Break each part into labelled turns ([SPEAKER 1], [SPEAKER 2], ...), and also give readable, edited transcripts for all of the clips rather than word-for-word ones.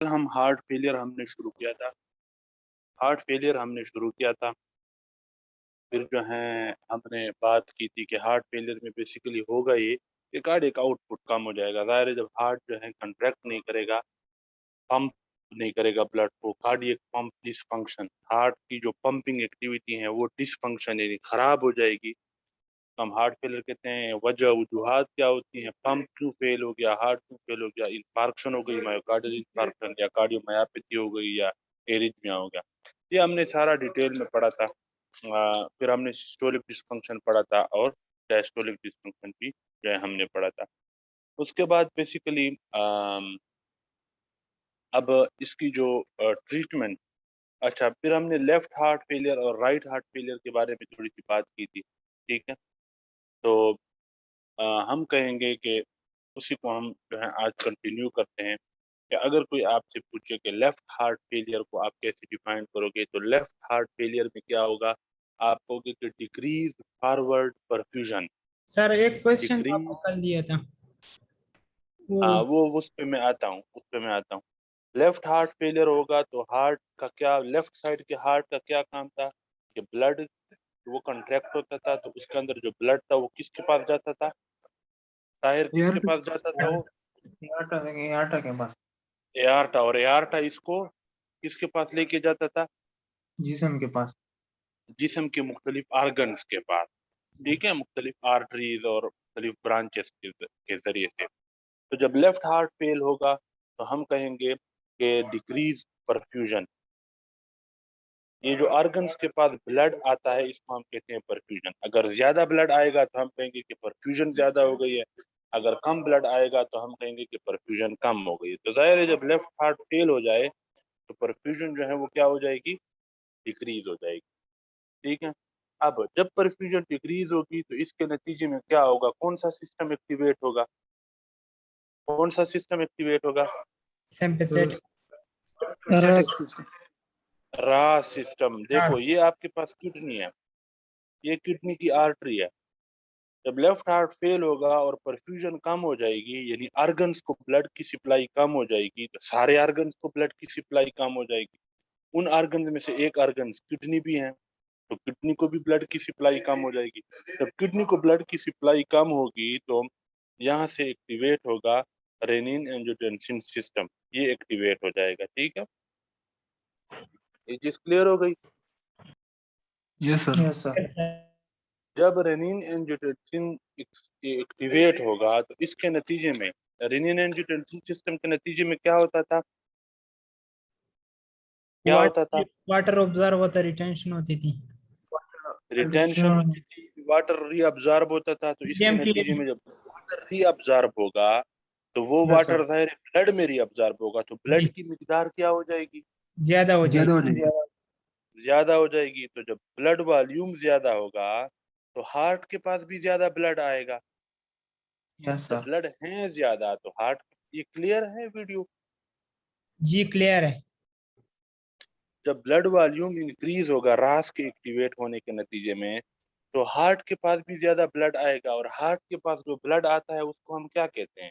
[SPEAKER 1] हम heart failure हमने शुरू किया था। हार्ट फेलियर हमने शुरू किया था। फिर जो है हमने बात की थी कि हार्ट फेलियर में बेसिकली होगा ये कि कार्डियक आउटपुट कम हो जाएगा। ज़ाहिर है जब हार्ट जो है कंट्रैक्ट नहीं करेगा, पंप नहीं करेगा ब्लड को, कार्डियक पंप डिसफंक्शन, हार्ट की जो पंपिंग एक्टिविटी है वो डिसफंक्शन यानी खराब हो जाएगी। तो हम हार्ट फेलियर कहते हैं। वजह वजूहात क्या होती हैं? पंप क्यों फेल हो गया, हार्ट क्यों फेल हो गया, इंफार्क्शन हो गई, मायोकार्डियल इंफार्क्शन या कार्डियोमायोपैथी हो गई या एरिथमिया हो गया। ये हमने सारा डिटेल में पढ़ा था। फिर हमने सिस्टोलिक डिस्फंक्शन पढ़ा था और डायस्टोलिक डिस्फंक्शन भी जो है हमने पढ़ा था। उसके बाद बेसिकली अब इसकी जो ट्रीटमेंट, अच्छा फिर हमने लेफ्ट हार्ट फेलियर और राइट हार्ट फेलियर के बारे में थोड़ी सी बात की थी। ठीक है, तो हम कहेंगे कि उसी को हम जो है आज कंटिन्यू करते हैं कि अगर कोई आपसे पूछे कि लेफ्ट हार्ट फेलियर को आप कैसे डिफाइन करोगे, तो लेफ्ट हार्ट फेलियर में क्या होगा? आप कहोगे कि डिक्रीज फॉरवर्ड परफ्यूजन।
[SPEAKER 2] सर एक क्वेश्चन आपको
[SPEAKER 1] डिक्रीज,
[SPEAKER 2] कल दिया था वो।
[SPEAKER 1] हाँ वो उस पे मैं आता हूँ, लेफ्ट हार्ट फेलियर होगा तो हार्ट का क्या, लेफ्ट साइड के हार्ट का क्या काम था कि ब्लड वो कंट्रैक्ट होता था तो उसके अंदर जो ब्लड था वो किसके पास जाता था? ताहिर किसके पास जाता था? वो
[SPEAKER 3] एआरटा के पास,
[SPEAKER 1] एआरटा, और एआरटा इसको किसके पास लेके जाता था?
[SPEAKER 3] जिस्म के पास।
[SPEAKER 1] जिस्म के मुख्तलिफ आर्गन्स के पास। ठीक है, मुख्तलिफ आर्टरीज और मुख्तलिफ ब्रांचेस के जरिए से। तो जब लेफ्ट हार्ट फेल होगा तो हम कहेंगे कि डिक्रीज परफ्यूजन। ये जो आर्गन्स के पास ब्लड आता है इसको हम कहते हैं परफ्यूजन। अगर ज्यादा ब्लड आएगा तो हम कहेंगे कि परफ्यूजन ज्यादा हो गई है, अगर कम ब्लड आएगा तो हम कहेंगे कि परफ्यूजन कम हो गई है। तो जाहिर है जब लेफ्ट हार्ट फेल हो जाए तो परफ्यूजन जो है वो क्या हो जाएगी? डिक्रीज हो जाएगी। ठीक है, अब जब परफ्यूजन डिक्रीज होगी तो इसके नतीजे में क्या होगा? कौन सा सिस्टम एक्टिवेट होगा? कौन सा सिस्टम एक्टिवेट होगा?
[SPEAKER 2] सिंपैथेटिक
[SPEAKER 1] रास सिस्टम। देखो ये आपके पास किडनी है, ये किडनी की आर्टरी है। जब लेफ्ट हार्ट फेल होगा और परफ्यूजन कम हो जाएगी यानी आर्गन्स को ब्लड की सप्लाई कम हो जाएगी, तो सारे आर्गन्स को ब्लड की सप्लाई कम हो जाएगी। उन आर्गन्स में से एक आर्गन्स किडनी भी है, तो किडनी को भी ब्लड की सप्लाई कम हो जाएगी। जब किडनी को ब्लड की सप्लाई कम होगी तो यहाँ से एक्टिवेट होगा रेनिन एंजियोटेंसिन सिस्टम, ये एक्टिवेट हो जाएगा। ठीक है, ये चीज क्लियर हो गई।
[SPEAKER 3] Yes sir.
[SPEAKER 1] जब रेनिन एंजियोटेंसिन एक्टिवेट होगा तो इसके नतीजे में रेनिन एंजियोटेंसिन सिस्टम के नतीजे में क्या होता था? क्या होता था?
[SPEAKER 2] वाटर ऑब्जर्व होता, रिटेंशन होती थी,
[SPEAKER 1] रिटेंशन होती थी, वाटर रीअब्जॉर्ब होता था। तो इसके नतीजे में जब वाटर रीअब्जॉर्ब होगा तो वो वाटर जाहिर ब्लड में रीअब्जॉर्ब होगा, तो ब्लड की मिकदार क्या हो जाएगी?
[SPEAKER 2] ज्यादा हो जाएगी।
[SPEAKER 1] ज्यादा हो जाएगी। तो जब ब्लड वॉल्यूम ज्यादा होगा तो हार्ट के पास भी ज्यादा ब्लड आएगा।
[SPEAKER 3] यस
[SPEAKER 1] जब
[SPEAKER 3] सर।
[SPEAKER 1] ब्लड है ज्यादा तो हार्ट, ये क्लियर है वीडियो?
[SPEAKER 2] जी क्लियर है।
[SPEAKER 1] जब ब्लड वॉल्यूम इंक्रीज होगा रास के एक्टिवेट होने के नतीजे में, तो हार्ट के पास भी ज्यादा ब्लड आएगा, और हार्ट के पास जो ब्लड आता है उसको हम क्या कहते हैं?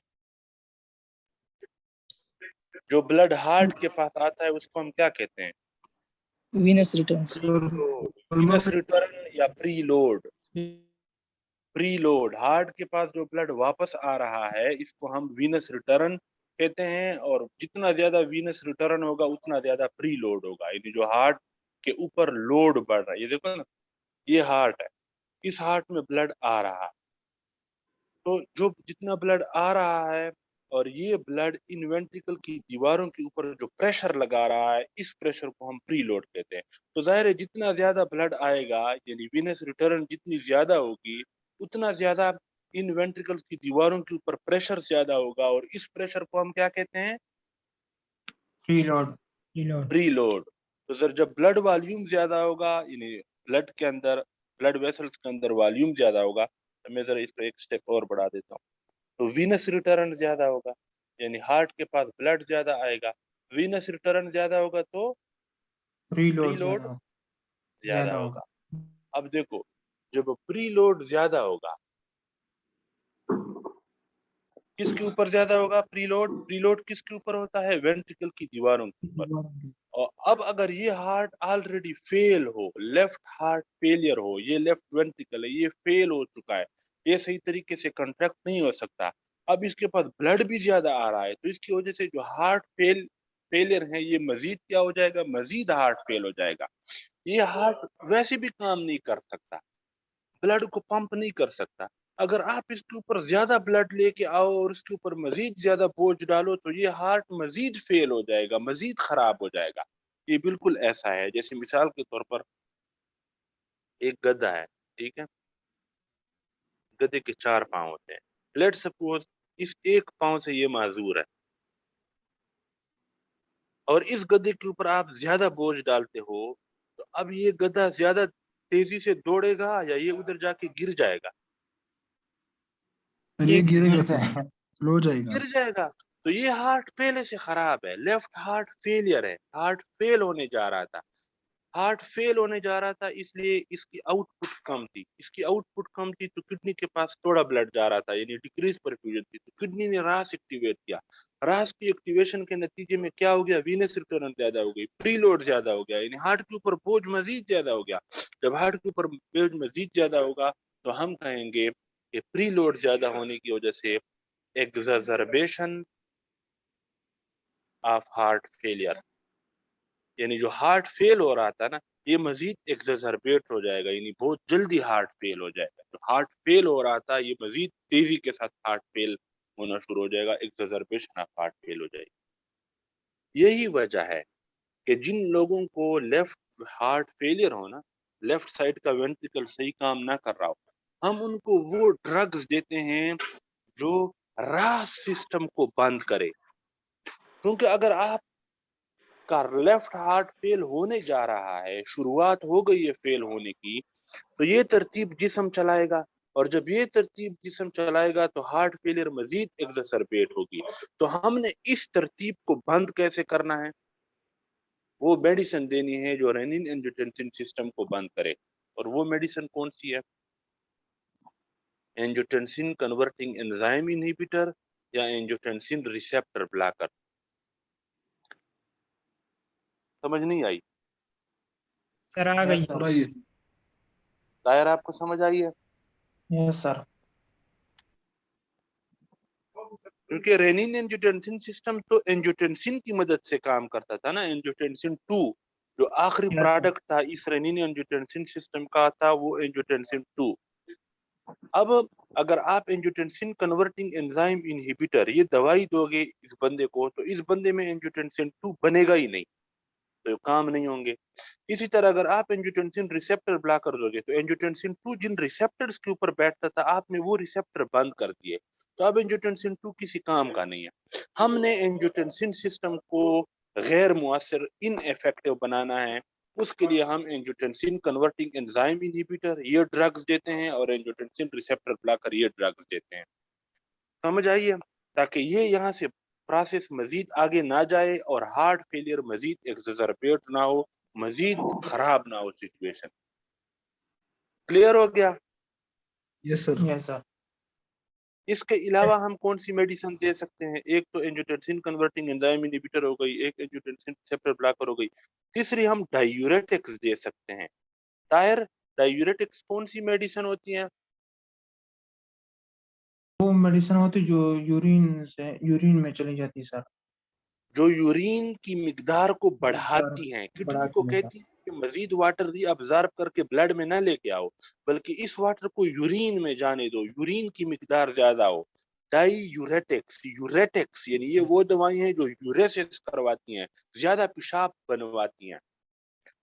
[SPEAKER 1] जो ब्लड हार्ट के पास आता है उसको हम क्या कहते हैं?
[SPEAKER 4] Venus returns.
[SPEAKER 1] वीनस रिटर्न या pre load. Pre load, heart के पास जो ब्लड वापस आ रहा है इसको हम वीनस रिटर्न कहते हैं। और जितना ज्यादा वीनस रिटर्न होगा उतना ज्यादा प्री लोड होगा, यानी जो हार्ट के ऊपर लोड बढ़ रहा है। ये देखो ना, ये हार्ट है, इस हार्ट में ब्लड आ रहा है, तो जो जितना ब्लड आ रहा है और ये ब्लड इन वेंट्रिकल की दीवारों के ऊपर जो प्रेशर लगा रहा है, इस प्रेशर को हम प्री लोड कहते हैं। तो जाहिर है जितना ज्यादा ब्लड आएगा यानी वीनस रिटर्न जितनी ज्यादा होगी उतना ज्यादा इन वेंट्रिकल्स की दीवारों के ऊपर प्रेशर ज्यादा होगा, और इस प्रेशर को हम क्या कहते हैं?
[SPEAKER 3] Pre load.
[SPEAKER 1] Pre load. तो सर जब ब्लड वॉल्यूम ज्यादा होगा यानी ब्लड के अंदर, ब्लड वेसल्स के अंदर वॉल्यूम ज्यादा होगा, तो मैं जरा इसको एक स्टेप और बढ़ा देता हूँ। तो वीनस रिटर्न ज्यादा होगा यानी हार्ट के पास ब्लड ज्यादा आएगा। वीनस रिटर्न ज्यादा होगा तो
[SPEAKER 3] प्री
[SPEAKER 1] प्री
[SPEAKER 3] लोड
[SPEAKER 1] लोड ज्यादा
[SPEAKER 3] ज्यादा
[SPEAKER 1] होगा।
[SPEAKER 3] होगा।
[SPEAKER 1] अब देखो, जब प्री लोड ज्यादा होगा किसके ऊपर ज्यादा होगा? प्रीलोड। प्रीलोड किसके ऊपर होता है? वेंट्रिकल की दीवारों के ऊपर। और अब अगर ये हार्ट ऑलरेडी फेल हो, लेफ्ट हार्ट फेलियर हो, ये लेफ्ट वेंट्रिकल है, ये फेल हो चुका है, ये सही तरीके से कंट्रैक्ट नहीं हो सकता, अब इसके पास ब्लड भी ज्यादा आ रहा है, तो इसकी वजह से जो फेलियर है, ये मजीद क्या हो जाएगा? मजीद हार्ट फेल हो जाएगा। ये हार्ट वैसे भी काम नहीं कर सकता, ब्लड को पंप नहीं कर सकता। अगर आप इसके ऊपर ज्यादा ब्लड लेके आओ और इसके ऊपर मजीद ज्यादा बोझ डालो, तो ये हार्ट मजीद फेल हो जाएगा, मजीद खराब हो जाएगा। ये बिल्कुल ऐसा है जैसे मिसाल के तौर पर एक गधा है, ठीक है? गधे के 4 पांव होते हैं। लेट सपोज इस एक पांव से ये माजूर है और इस गधे के ऊपर आप ज्यादा बोझ डालते हो, तो अब ये गधा ज्यादा तेजी से दौड़ेगा या ये उधर जाके गिर जाएगा?
[SPEAKER 2] ये
[SPEAKER 3] लो जाएगा।
[SPEAKER 1] गिर जाएगा। तो ये हार्ट पहले से खराब है, लेफ्ट हार्ट फेलियर है, हार्ट फेल होने जा रहा था। हार्ट फेल होने जा रहा था, इसलिए इसकी आउटपुट कम थी। इसकी आउटपुट कम थी तो किडनी के पास थोड़ा ब्लड जा रहा था, यानी डिक्रीज परफ्यूजन थी, तो किडनी ने रास एक्टिवेट किया। रास की एक्टिवेशन के नतीजे में क्या हो गया? वीनस रिटर्न ज्यादा हो गई, प्रीलोड ज्यादा हो गया, यानी हार्ट के ऊपर बोझ मजीद ज्यादा हो गया। जब हार्ट के ऊपर बोझ मजीद ज्यादा होगा, तो हम कहेंगे कि प्रीलोड ज्यादा होने की वजह से एक्सजर्बेशन ऑफ हार्ट फेलियर, यानी जो हार्ट फेल हो रहा था ना, ये मजीद एक्सजर्बेट हो जाएगा, यानी बहुत जल्दी हार्ट फेल हो जाएगा। जो हार्ट फेल हो रहा था, ये मजीद तेजी के साथ हार्ट फेल होना शुरू हो जाएगा, एक्सजर्बेशन ऑफ हार्ट फेल हो जाएगी। यही वजह है कि जिन लोगों को लेफ्ट हार्ट फेलियर हो ना, लेफ्ट साइड का वेंट्रिकल सही काम ना कर रहा हो, हम उनको वो ड्रग्स देते हैं जो रास सिस्टम को बंद करे। क्योंकि अगर आप का लेफ्ट हार्ट फेल होने जा रहा है, शुरुआत हो गई है फेल होने की, तो ये तरतीब जिस्म चलाएगा, और जब ये तरतीब जिस्म चलाएगा तो हार्ट फेलियर मजीद एक्सरबेट होगी। तो हमने इस तरतीब को बंद कैसे करना है? वो मेडिसिन देनी है जो रेनिन एंजियोटेंसिन सिस्टम को बंद करे। और वो मेडिसिन कौन सी है? एंजियोटेंसिन कन्वर्टिंग एंजाइम इनहिबिटर या एंजियोटेंसिन रिसेप्टर ब्लॉकर। समझ नहीं आई?
[SPEAKER 2] सर आ गई।
[SPEAKER 1] दायरा आपको समझ आई है?
[SPEAKER 3] Yes sir.
[SPEAKER 1] क्योंकि रेनिन एंजियोटेंसिन सिस्टम तो एंजियोटेंसिन की मदद से काम करता था ना। एंजियोटेंसिन 2 जो आखिरी
[SPEAKER 3] Yes,
[SPEAKER 1] प्रोडक्ट था इस रेनिन एंजियोटेंसिन सिस्टम का था, वो एंजियोटेंसिन 2। अब अगर आप एंजियोटेंसिन कन्वर्टिंग एंजाइम इनहिबिटर ये दवाई दोगे इस बंदे को, तो इस बंदे में एंजियोटेंसिन 2 बनेगा ही नहीं, तो काम नहीं होंगे। इसी तरह अगर आप एंजियोटेंसिन रिसेप्टर ब्लॉकर दोगे, तो एंजियोटेंसिन 2 जिन रिसेप्टर्स के ऊपर बैठता था, आपने वो रिसेप्टर बंद कर दिए, तो अब एंजियोटेंसिन 2 किसी काम का नहीं है। हमने एंजियोटेंसिन सिस्टम को गैर मुअस्सर इनइफेक्टिव बनाना है। उसके लिए हम एंजियोटेंसिन कन्वर्टिंग एंजाइम इनहिबिटर ये ड्रग्स देते हैं और एंजियोटेंसिन रिसेप्टर ब्लॉकर ये ड्रग्स देते हैं। समझ आई है? ताकि ये यहाँ से प्रोसेस मजीद आगे ना जाए और हार्ट फेलियर मजीद एक्सजर्बेट ना हो, मजीद खराब ना हो सिचुएशन। क्लियर हो गया?
[SPEAKER 3] Yes sir. Yes sir.
[SPEAKER 1] इसके अलावा हम कौन सी मेडिसिन दे सकते हैं? एक तो एंजियोटेंसिन कन्वर्टिंग एंजाइम इनहिबिटर हो गई, एक एंजियोटेंसिन रिसेप्टर ब्लॉकर हो गई, तीसरी हम डायूरेटिक्स दे सकते हैं। टायर डायूरेटिक्स कौन सी मेडिसिन होती है?
[SPEAKER 3] वो मेडिसिन होती जो यूरिन में चली जाती है सर।
[SPEAKER 1] जो यूरिन की मिकदार को बढ़ाती हैं। किडनी को कहती है कि मजीद वाटर रीअब्जॉर्ब करके ब्लड में ना लेके आओ, बल्कि इस वाटर को यूरिन में जाने दो, यूरिन की मिकदार ज्यादा हो। डाईयूरेटिक्स, यूरेटिक्स यानी ये वो दवाएं हैं जो यूरेसिस करवाती हैं, ज्यादा पेशाब बनवाती हैं।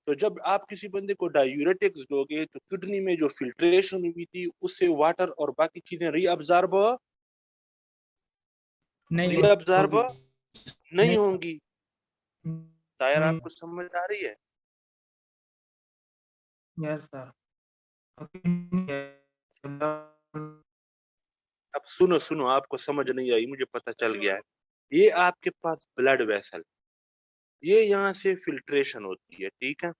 [SPEAKER 1] तो जब आप किसी बंदे को डायूरेटिक्स दोगे, तो किडनी में जो फिल्ट्रेशन हुई थी उससे वाटर और बाकी चीजें
[SPEAKER 2] नहीं
[SPEAKER 1] रीअब्जॉर्ब नहीं
[SPEAKER 2] नहीं
[SPEAKER 1] होंगी। दायर आपको समझ आ रही है?
[SPEAKER 3] Yes sir.
[SPEAKER 1] अब सुनो सुनो, आपको समझ नहीं आई, मुझे पता चल गया है। ये आपके पास ब्लड वेसल, ये यहाँ से फिल्ट्रेशन होती है, ठीक है,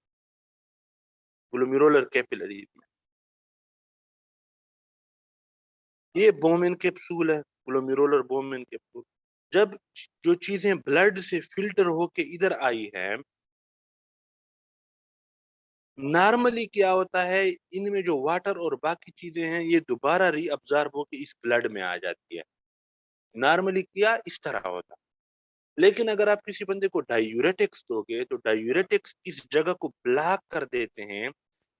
[SPEAKER 1] ग्लोमेरुलर कैपिलरी में। ये बोमेन कैप्सूल है, ग्लोमेरुलर बोमेन के थ्रू। जब जो चीजें ब्लड से फिल्टर होके इधर आई हैं, नॉर्मली क्या होता है, इनमें जो वाटर और बाकी चीजें हैं ये दोबारा रीअब्जॉर्ब होके इस ब्लड में आ जाती है। नॉर्मली क्या इस तरह होता है। लेकिन अगर आप किसी बंदे को डायूरेटिक्स दोगे तो डायूरेटिक्स इस जगह को ब्लॉक कर देते हैं,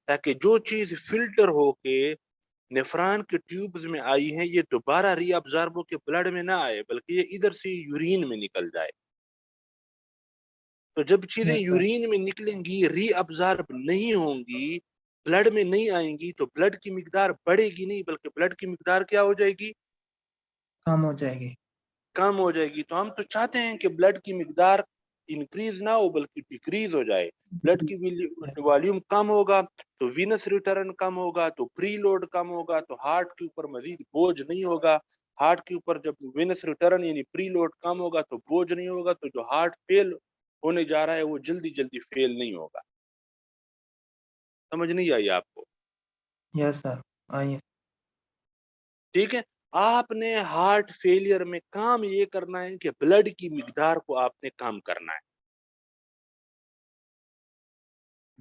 [SPEAKER 1] ताकि जो चीज फिल्टर होके नेफ्रॉन के ट्यूब्स में आई है ये दोबारा रीअब्जॉर्ब होके ब्लड में ना आए, बल्कि ये इधर से यूरिन में निकल जाए। तो जब चीजें
[SPEAKER 3] यस सर,
[SPEAKER 1] यूरिन में निकलेंगी, रीअब्जॉर्ब नहीं होंगी, ब्लड में नहीं आएंगी, तो ब्लड की मिकदार बढ़ेगी नहीं, बल्कि ब्लड की मिकदार क्या हो जाएगी,
[SPEAKER 3] कम हो जाएगी।
[SPEAKER 1] कम हो जाएगी। तो हम तो चाहते हैं कि ब्लड की मिकदार इंक्रीज ना हो बल्कि डिक्रीज हो जाए। ब्लड की वॉल्यूम कम होगा तो वीनस रिटर्न कम होगा, तो प्री लोड कम होगा, तो हार्ट के ऊपर मजीद बोझ नहीं होगा। हार्ट के ऊपर जब वीनस रिटर्न यानी प्री लोड कम होगा तो बोझ नहीं होगा, तो जो हार्ट फेल होने जा रहा है वो जल्दी जल्दी फेल नहीं होगा। समझ नहीं आई आपको?
[SPEAKER 3] यस सर, आइए।
[SPEAKER 1] ठीक है। आपने हार्ट फेलियर में काम ये करना है कि ब्लड की मिकदार को आपने कम करना है।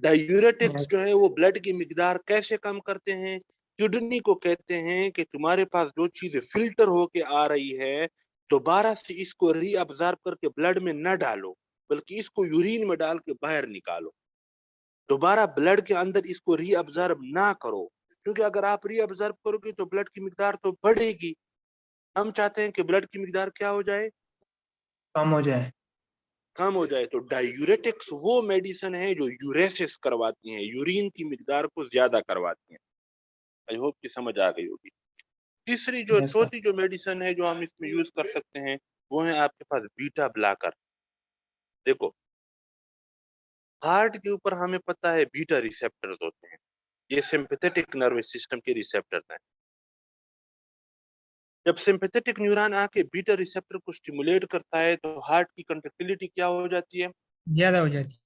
[SPEAKER 1] डायूरेटिक्स
[SPEAKER 3] यस
[SPEAKER 1] जो है वो ब्लड की मिकदार कैसे कम करते हैं? किडनी को कहते हैं कि तुम्हारे पास जो चीज फिल्टर होके आ रही है, दोबारा से इसको रीअब्जॉर्ब करके ब्लड में न डालो, बल्कि इसको यूरिन में डाल के बाहर निकालो। दोबारा ब्लड के अंदर इसको रीअब्जॉर्ब ना करो, क्योंकि अगर आप रीअब्जॉर्ब करोगे तो ब्लड की मिकदार तो बढ़ेगी। हम चाहते हैं कि ब्लड की मिकदार क्या हो जाए,
[SPEAKER 3] कम हो जाए।
[SPEAKER 1] कम हो जाए। तो डायूरेटिक्स वो मेडिसिन है जो यूरेसिस करवाती हैं, यूरिन की मिकदार को ज्यादा करवाती हैं। आई होप कि समझ आ गई होगी। तीसरी जो
[SPEAKER 3] यस सर,
[SPEAKER 1] चौथी जो मेडिसिन है जो हम इसमें यूज कर सकते हैं, वो है आपके पास बीटा ब्लॉकर। देखो, हार्ट के ऊपर हमें पता है बीटा रिसेप्टर्स होते हैं, ये सिंपैथेटिक नर्वस सिस्टम के रिसेप्टर्स हैं। जब सिंपैथेटिक न्यूरॉन आके बीटा रिसेप्टर को स्टिमुलेट करता है तो हार्ट की कंट्रैक्टिलिटी क्या हो जाती है,
[SPEAKER 2] ज्यादा हो जाती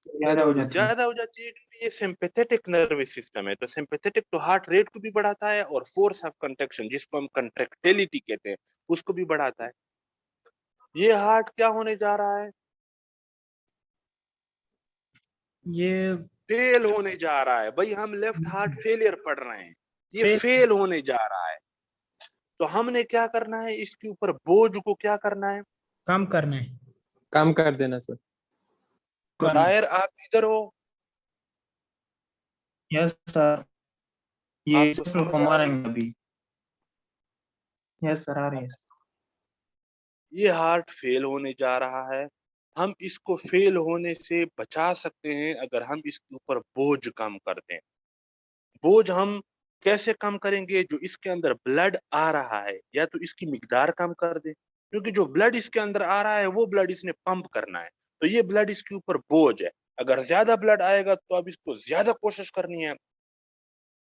[SPEAKER 3] ज्यादा हो जाती है।
[SPEAKER 1] ज्यादा हो जाती है, क्योंकि ये सिंपैथेटिक नर्वस सिस्टम है। तो सिंपैथेटिक तो हार्ट रेट को भी बढ़ाता है और फोर्स ऑफ कंट्रैक्शन जिसको हम कंट्रैक्टिलिटी कहते हैं उसको भी बढ़ाता है। ये हार्ट क्या होने जा रहा है,
[SPEAKER 2] ये
[SPEAKER 1] फेल होने जा रहा है। भाई हम लेफ्ट हार्ट फेलियर पढ़ रहे हैं, ये
[SPEAKER 2] फेल
[SPEAKER 1] फेल होने जा रहा है। तो हमने क्या करना है, इसके ऊपर बोझ को क्या करना है।
[SPEAKER 2] कम करना है।
[SPEAKER 5] काम कर देना सर।
[SPEAKER 1] तो
[SPEAKER 3] करना।
[SPEAKER 1] दायर आप इधर हो,
[SPEAKER 3] यस सर, ये
[SPEAKER 1] आपको
[SPEAKER 3] इसको
[SPEAKER 1] समझ आ रही है?
[SPEAKER 3] मारेंगे अभी। यस सर, आ रही है।
[SPEAKER 1] ये हार्ट फेल होने जा रहा है। हम इसको फेल होने से बचा सकते हैं अगर हम इसके ऊपर बोझ कम कर दें। बोझ हम कैसे कम करेंगे, जो इसके अंदर ब्लड आ रहा है या तो इसकी मिकदार कम कर दें, क्योंकि जो ब्लड इसके अंदर आ रहा है वो ब्लड इसने पंप करना है, तो ये ब्लड इसके ऊपर बोझ है। अगर ज्यादा ब्लड आएगा तो अब इसको ज्यादा कोशिश करनी है।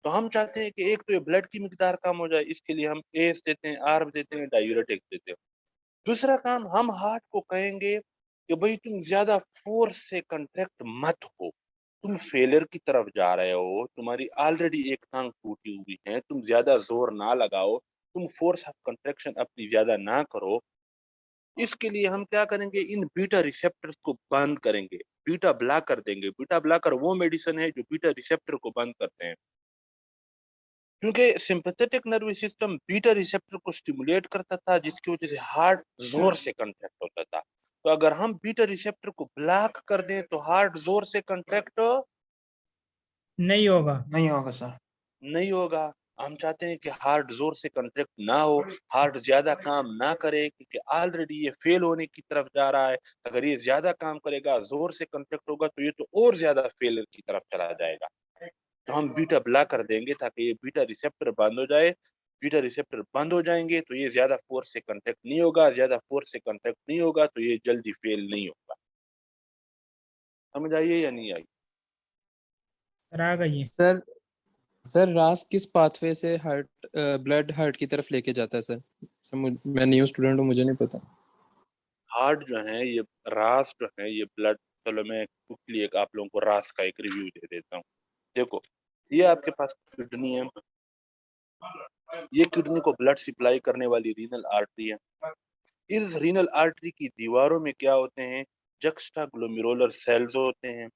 [SPEAKER 1] तो हम चाहते हैं कि एक तो ये ब्लड की मिकदार कम हो जाए, इसके लिए हम एस देते हैं, आर्ब देते हैं, डायूरेटिक्स देते हैं। दूसरा काम, हम हार्ट को कहेंगे कि भाई तुम ज्यादा फोर्स से कंट्रैक्ट मत हो, तुम फेलियर की तरफ जा रहे हो, तुम्हारी ऑलरेडी एक टांग टूटी हुई है, तुम ज्यादा जोर ना लगाओ, तुम फोर्स ऑफ कंट्रैक्शन अपनी ज्यादा ना करो। इसके लिए हम क्या करेंगे, इन बीटा रिसेप्टर्स को बंद करेंगे, बीटा ब्लॉकर देंगे। बीटा ब्लॉकर वो मेडिसिन है जो बीटा रिसेप्टर को बंद करते हैं, क्योंकि sympathetic nervous system beta receptor को स्टिमुलेट करता था, जिसकी वजह से हार्ट जोर से कंट्रैक्ट होता था। तो अगर हम बीटा रिसेप्टर को ब्लॉक कर दें तो हार्ट जोर से कंट्रैक्ट
[SPEAKER 2] नहीं होगा।
[SPEAKER 3] नहीं होगा सर।
[SPEAKER 1] नहीं होगा। हम चाहते हैं कि हार्ट जोर से कंट्रैक्ट ना हो, हार्ट ज्यादा काम ना करे, क्योंकि ऑलरेडी ये फेल होने की तरफ जा रहा है। अगर ये ज्यादा काम करेगा, जोर से कंट्रैक्ट होगा, तो ये तो और ज्यादा फेलियर की तरफ चला जाएगा। तो हम बीटा ब्लॉक कर देंगे ताकि ये बीटा रिसेप्टर बंद हो जाए। बीटा रिसेप्टर बंद हो जाएंगे तो ये ज्यादा फोर्स से कंट्रैक्ट नहीं होगा, ज्यादा फोर्स से कंट्रैक्ट नहीं होगा तो ये जल्दी फेल नहीं होगा। समझ आइए या नहीं आई?
[SPEAKER 2] सर आ गई है।
[SPEAKER 5] सर सर रास किस पाथवे से ब्लड हार्ट की तरफ लेके जाता है सर? मैं न्यू स्टूडेंट हूँ, मुझे नहीं पता।
[SPEAKER 1] हार्ट जो है ये, रास जो है ये ब्लड, चलो मैं क्विकली एक आप लोगों को रास का एक रिव्यू दे देता हूँ। देखो, ये आपके पास किडनी है, ये किडनी को ब्लड सप्लाई करने वाली रीनल आर्टरी है। इस रीनल आर्टरी की दीवारों में क्या होते हैं, जक्स्टा ग्लोमेरुलर सेल्स होते हैं।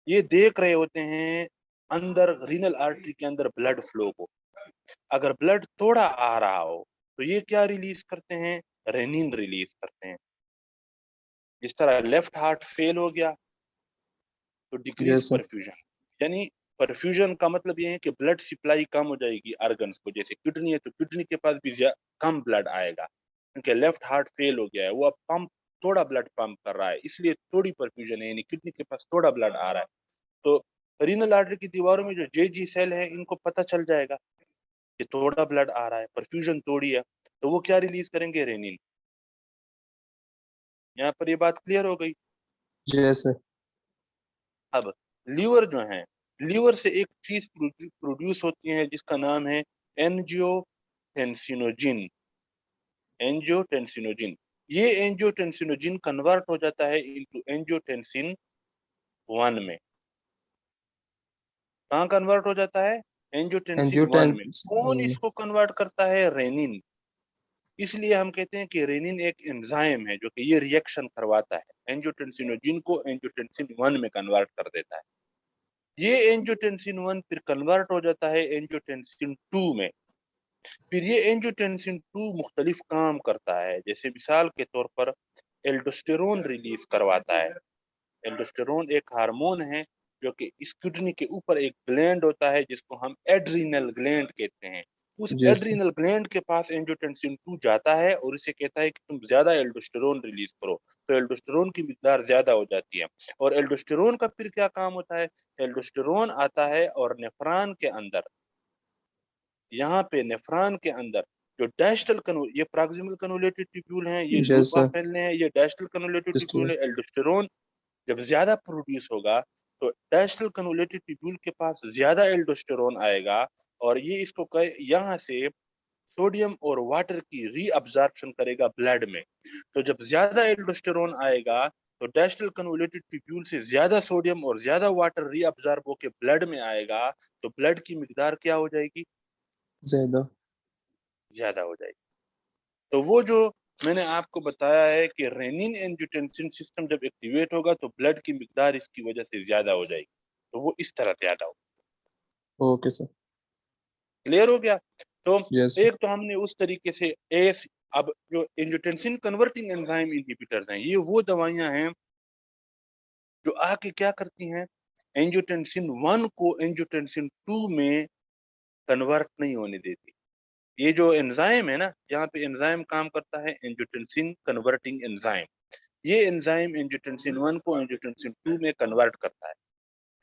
[SPEAKER 1] ये देख रहे होते हैं अंदर रीनल आर्टरी के अंदर ब्लड फ्लो को। अगर ब्लड थोड़ा आ रहा हो तो ये क्या रिलीज करते हैं, रेनिन रिलीज करते हैं। जिस तरह लेफ्ट हार्ट फेल हो गया तो डिक्रीज
[SPEAKER 5] यस सर।
[SPEAKER 1] परफ्यूजन, यानी परफ्यूजन का मतलब ये है कि ब्लड सप्लाई कम हो जाएगी ऑर्गन्स को। जैसे किडनी है तो किडनी के पास भी कम ब्लड आएगा क्योंकि लेफ्ट हार्ट फेल हो गया है, वो अब पंप थोड़ा ब्लड पंप कर रहा है, इसलिए थोड़ी परफ्यूजन है, यानी किडनी के पास थोड़ा ब्लड आ रहा है। तो रीनल आर्टरी की दीवारों में जो जेजी सेल है इनको पता चल जाएगा कि थोड़ा ब्लड आ रहा है, परफ्यूजन थोड़ी है, तो वो क्या रिलीज करेंगे, रेनिन। यहाँ पर ये बात क्लियर हो गई।
[SPEAKER 5] Yes sir.
[SPEAKER 1] अब लीवर जो है, लीवर से एक चीज प्रोड्यूस होती है जिसका नाम है एंजियोटेंसिनोजिन। एंजियोटेंसिनोजिन, ये एंजियोटेंसिनोजिन कन्वर्ट हो जाता है इनटू एंजियोटेंसिन 1 में। कहाँ कन्वर्ट हो जाता है, एंजियोटेंसिन 1 में। कौन
[SPEAKER 5] एंजियोटेंसिन।
[SPEAKER 1] इसको कन्वर्ट करता है, रेनिन। इसलिए हम कहते हैं कि रेनिन एक एंजाइम है जो कि ये रिएक्शन करवाता है, एंजियोटेंसिनोजिन को एंजियोटेंसिन 1 में कन्वर्ट कर देता है। ये एंजियोटेंसिन 1 फिर कन्वर्ट हो जाता है एंजियोटेंसिन 2 में। फिर ये एंजियोटेंसिन 2 मुख्तलिफ काम करता है, जैसे मिसाल के तौर पर एल्डोस्टेरोन रिलीज करवाता है। एल्डोस्टेरोन एक हार्मोन है जो कि इस किडनी के ऊपर एक ग्लैंड होता है जिसको हम एड्रीनल ग्लैंड कहते हैं। उस
[SPEAKER 5] यस सर।
[SPEAKER 1] एड्रीनल ग्लैंड के पास एंजियोटेंसिन 2 जाता है और इसे कहता है कि तुम ज्यादा एल्डोस्टेरोन रिलीज करो, तो एल्डोस्टेरोन की मिकदार ज्यादा हो जाती है। और एल्डोस्टेरोन का फिर क्या काम होता है, एल्डोस्टेरोन आता है और नेफ्रॉन के अंदर, यहाँ पे नेफ्रॉन के अंदर जो डैस्टल ये प्रॉक्सिमल कन्वोल्यूटेड ट्यूब्यूल हैं, ये loop
[SPEAKER 5] yes sir.
[SPEAKER 1] Of Helen है, ये डैस्टल कन्वोल्यूटेड
[SPEAKER 5] जस्ट
[SPEAKER 1] ट्यूब्यूल है। एल्डोस्टेरोन जब ज्यादा प्रोड्यूस होगा तो डैस्टल कन्वोल्यूटेड ट्यूब्यूल के पास ज्यादा एल्डोस्टेरोन आएगा और ये इसको यहाँ से सोडियम और वाटर की रीअब्जॉर्प्शन करेगा ब्लड में। तो जब ज्यादा एल्डोस्टेरोन आएगा तो डैस्टल कन्वोल्यूटेड ट्यूब्यूल से ज्यादा सोडियम और ज्यादा वाटर रीअब्जॉर्ब होकर ब्लड में आएगा, तो ब्लड की मिकदार क्या हो जाएगी,
[SPEAKER 5] ज्यादा।
[SPEAKER 1] ज्यादा हो जाएगी। तो वो जो मैंने आपको बताया है कि रेनिन एंजियोटेंसिन सिस्टम जब एक्टिवेट होगा तो ब्लड की मिकदार इसकी वजह से ज्यादा हो जाएगी, तो वो इस तरह ज्यादा हो।
[SPEAKER 5] Okay sir.
[SPEAKER 1] क्लियर हो गया। तो
[SPEAKER 5] यस।
[SPEAKER 1] एक तो हमने उस तरीके से एस, अब जो एंजियोटेंसिन कन्वर्टिंग एंजाइम इनहिबिटर्स हैं, ये वो दवाइयां हैं जो आके क्या करती हैं, एंजियोटेंसिन 1 को एंजियोटेंसिन 2 में कन्वर्ट नहीं होने देती। ये जो एंजाइम है ना, यहाँ पे एंजाइम काम करता है एंजियोटेंसिन कन्वर्टिंग एंजाइम। ये एंजाइम एंजियोटेंसिन 1 को एंजियोटेंसिन 2 में कन्वर्ट करता है।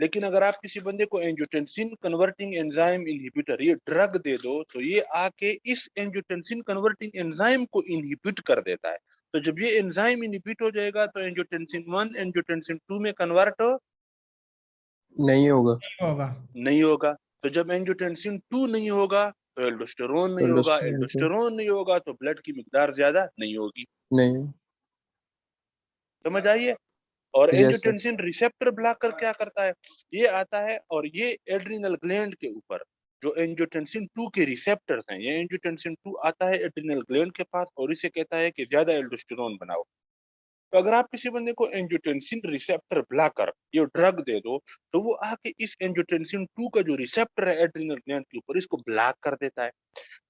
[SPEAKER 1] लेकिन अगर आप किसी बंदे को एंजियोटेंसिन कन्वर्टिंग एंजाइम इनहिबिटर ये ड्रग दे दो तो ये आके इस एंजियोटेंसिन कन्वर्टिंग एंजाइम को इनहिबिट कर देता है। तो जब ये एंजाइम इनहिबिट हो जाएगा तो एंजियोटेंसिन 1 एंजियोटेंसिन 2 में कन्वर्ट
[SPEAKER 5] नहीं होगा।
[SPEAKER 2] होगा।
[SPEAKER 1] नहीं होगा। तो जब एंजियोटेंसिन 2 नहीं होगा तो एल्डोस्टेरोन नहीं होगा,
[SPEAKER 5] एल्डोस्टेरोन
[SPEAKER 1] एल्डोस्टेरोन नहीं होगा तो ब्लड की मिकदार ज्यादा नहीं होगी।
[SPEAKER 5] नहीं।
[SPEAKER 1] समझ आइए। और
[SPEAKER 5] yes sir.
[SPEAKER 1] Angiotensin receptor blocker क्या करता है, ये आता है और ये एड्रिनल ग्लैंड के ऊपर जो एंजियोटेंसिन 2 के रिसेप्टर्स हैं, ये एंजियोटेंसिन 2 आता है एड्रिनल ग्लैंड के पास और इसे कहता है कि ज्यादा एल्डोस्टेरोन बनाओ। तो अगर आप किसी बंदे को एंजियोटेंसिन रिसेप्टर ब्लॉकर ये ड्रग दे दो तो वो आके इस एंजियोटेंसिन 2 का जो रिसेप्टर है एड्रिनल ग्लैंड के ऊपर, इसको ब्लॉक कर देता है।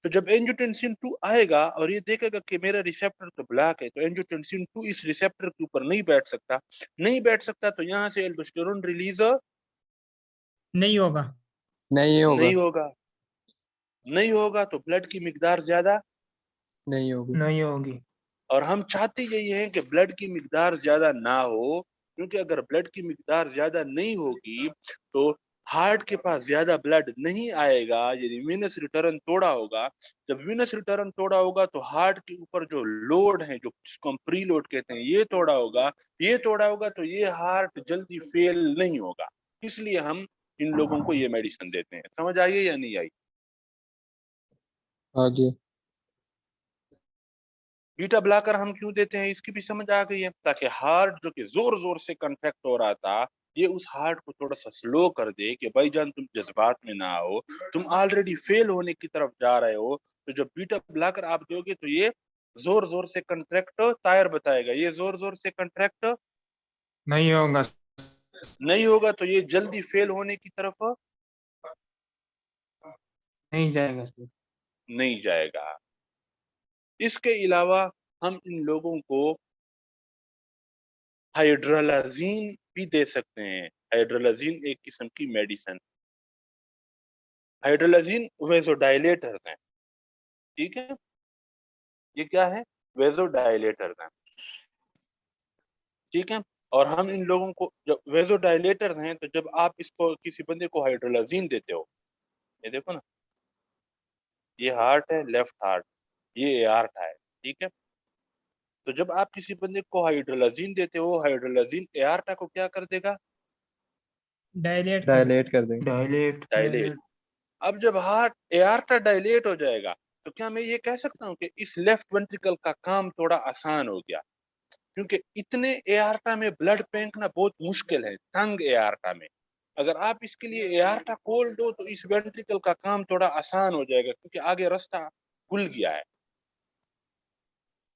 [SPEAKER 1] तो जब एंजियोटेंसिन 2 आएगा और ये देखेगा कि मेरा रिसेप्टर तो ब्लॉक है, तो एंजियोटेंसिन 2 इस रिसेप्टर के ऊपर नहीं बैठ सकता। नहीं बैठ सकता तो यहाँ से एल्डोस्टेरोन रिलीज
[SPEAKER 2] नहीं होगा।
[SPEAKER 5] नहीं होगा।
[SPEAKER 1] नहीं होगा। नहीं होगा तो ब्लड की मिकदार ज्यादा
[SPEAKER 5] नहीं होगी।
[SPEAKER 3] नहीं होगी।
[SPEAKER 1] और हम चाहते यही हैं कि ब्लड की मिकदार ज्यादा ना हो, क्योंकि अगर ब्लड की मिकदार ज्यादा नहीं होगी तो हार्ट के पास ज्यादा ब्लड नहीं आएगा, यदि वीनस रिटर्न तोड़ा होगा। जब वीनस रिटर्न तोड़ा होगा तो हार्ट के ऊपर जो लोड है, जो जिसको हम प्री लोड कहते हैं, ये तोड़ा होगा। ये तोड़ा होगा तो ये हार्ट जल्दी फेल नहीं होगा, इसलिए हम इन लोगों को ये मेडिसिन देते हैं। समझ आइए या नहीं आई।
[SPEAKER 5] आगे।
[SPEAKER 1] बीटा ब्लॉकर हम क्यों देते हैं इसकी भी समझ आ गई है, ताकि हार्ट जो कि जोर जोर से कंट्रैक्ट हो रहा था ये उस हार्ट को थोड़ा सा स्लो कर दे कि भाईजान तुम जज्बात में ना आओ, तुम ऑलरेडी फेल होने की तरफ जा रहे हो, तो जब बीट अप लाकर आप दोगे तो ये जोर जोर से कंट्रैक्ट, तायर बताएगा, ये जोर जोर से कंट्रैक्ट
[SPEAKER 3] नहीं होगा,
[SPEAKER 1] नहीं होगा तो ये जल्दी फेल होने की तरफ
[SPEAKER 3] नहीं जाएगा सर।
[SPEAKER 1] नहीं जाएगा। इसके अलावा हम इन लोगों को हाइड्रोलाजीन भी दे सकते हैं। हाइड्रोलाजीन एक किस्म की मेडिसिन, हाइड्रोलाजीन वेजोडाइलेटर है, ठीक है, ये क्या है, वेजोडाइलेटर है, ठीक है। और हम इन लोगों को जब वेजोडाइलेटर हैं तो जब आप इसको किसी बंदे को हाइड्रोलाजीन देते हो, ये देखो ना, ये हार्ट है, लेफ्ट हार्ट, ये एआर्टा है, ठीक है। तो जब आप किसी बंदे को हाइड्रोलाजीन देते हो, हाइड्रोलाजीन एआर्टा को क्या कर देगा,
[SPEAKER 2] डायलेट कर
[SPEAKER 5] डायलेट कर देंगे।
[SPEAKER 3] Dilate
[SPEAKER 1] dilate. अब जब हार्ट एआर्टा डायलेट हो जाएगा तो क्या मैं ये कह सकता हूँ कि इस लेफ्ट वेंट्रिकल का काम थोड़ा आसान हो गया, क्योंकि इतने एआर्टा में ब्लड फेंकना बहुत मुश्किल है, तंग एआर्टा में। अगर आप इसके लिए एआर्टा खोल दो तो इस वेंट्रिकल का काम थोड़ा आसान हो जाएगा, क्योंकि आगे रास्ता खुल गया है।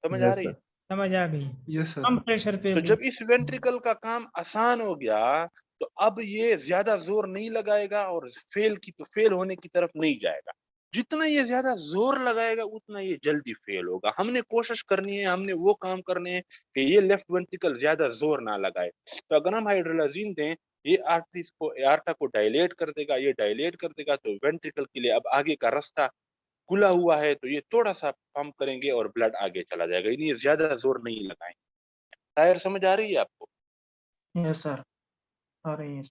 [SPEAKER 1] समझ आ
[SPEAKER 5] यस
[SPEAKER 1] रही है?
[SPEAKER 5] सर।
[SPEAKER 2] समझ आ गई।
[SPEAKER 3] Yes sir.
[SPEAKER 2] कम प्रेशर पे
[SPEAKER 1] तो
[SPEAKER 2] भी।
[SPEAKER 1] जब इस वेंट्रिकल का काम आसान हो गया तो अब ये ज्यादा जोर नहीं लगाएगा और फेल होने की तरफ नहीं जाएगा। जितना ये ज्यादा जोर लगाएगा उतना ये जल्दी फेल होगा। हमने कोशिश करनी है, हमने वो काम करने हैं कि ये लेफ्ट वेंट्रिकल ज्यादा जोर ना लगाए। तो अगर हम हाइड्रोलाजीन दें, ये आर्टरीज को, एआर्टा को डायलेट कर देगा, ये डायलेट कर देगा तो वेंट्रिकल के लिए अब आगे का रास्ता खुला हुआ है, तो ये थोड़ा सा पंप करेंगे और ब्लड आगे चला जाएगा, ये ज्यादा जोर नहीं लगाएंगे। शायर समझ आ रही है आपको?
[SPEAKER 3] यस सर, आ रही है।